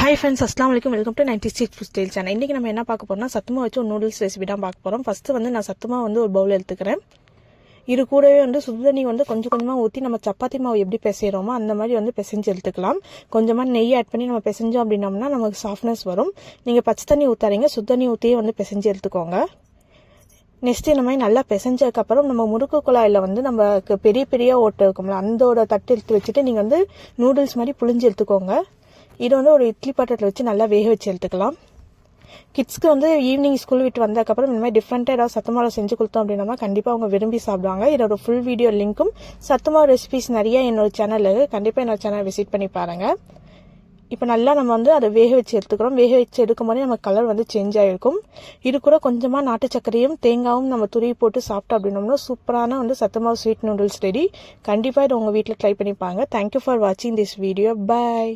Hi friends, அஸ்லாம் வலைக்கும். Welcome to 96 food style channel. இன்றைக்கி நம்ம என்ன பார்க்க போகிறோம்னா சத்துமா வச்சு ஒரு நூடுல்ஸ் ரெசிபி தான் பார்க்க போகிறோம். ஃபஸ்ட்டு வந்து நான் சத்துமா வந்து ஒரு பவுல் எடுத்துக்கிறேன். இது கூடவே வந்து சுடுதண்ணி வந்து கொஞ்சம் கொஞ்சமாக ஊற்றி நம்ம சப்பாத்தி மாவு எப்படி பிசைகிறோமோ அந்த மாதிரி வந்து பிசைஞ்சு எடுத்துக்கலாம். கொஞ்சமாக நெய் ஆட் பண்ணி நம்ம பிசைஞ்சோம் அப்படின்னோம்னா நமக்கு சாஃப்ட்னஸ் வரும். நீங்கள் பச்சை தண்ணி ஊற்றாதீங்க, சுடுதண்ணி ஊற்றியே வந்து பிசைஞ்சு எடுத்துக்கோங்க. நெக்ஸ்ட் இந்த மாதிரி நல்லா பிசைஞ்சதுக்கப்புறம் நம்ம முறுக்கு குழாயில் வந்து நமக்கு பெரிய பெரிய ஓட்டை இருக்கும்ல, அந்தோட தட்டு எடுத்து வச்சுட்டு நீங்கள் வந்து நூடுல்ஸ் மாதிரி புழிஞ்சு எடுத்துக்கோங்க. இது வந்து ஒரு இட்லி பாத்திரத்தில் வச்சு நல்லா வேக வச்சு எடுத்துக்கலாம். கிட்ஸ்க்கு வந்து ஈவினிங் ஸ்கூல் விட்டு வந்ததுக்கப்புறம் இந்த மாதிரி டிஃப்ரெண்ட்டாக ஏதாவது சத்துமாவை செஞ்சு கொடுத்தோம் அப்படின்னா கண்டிப்பாக அவங்க விரும்பி சாப்பிடுவாங்க. இதோட ஃபுல் வீடியோ லிங்க்கும் சத்துமாவு ரெசிபிஸ் நிறைய என்னோட சேனலில் கண்டிப்பாக என்னோட சேனல் விசிட் பண்ணி பாருங்கள். இப்போ நல்லா நம்ம வந்து அதை வேக வச்சு எடுத்துக்கிறோம். வேக வச்சு எடுக்கும் போதே நம்ம கலர் வந்து சேஞ்ச் ஆகிருக்கும். இது கூட கொஞ்சமாக நாட்டு சர்க்கரையும் தேங்காயும் நம்ம துருவி போட்டு சாப்பிட்டோம் அப்படின்னோம்னா சூப்பரான வந்து சத்துமாவு ஸ்வீட் நூடுல்ஸ் ரெடி. கண்டிப்பாக இதை உங்கள் வீட்டில் ட்ரை பண்ணிப்பாங்க. தேங்க்யூ ஃபார் வாட்சிங் திஸ் வீடியோ. பாய்.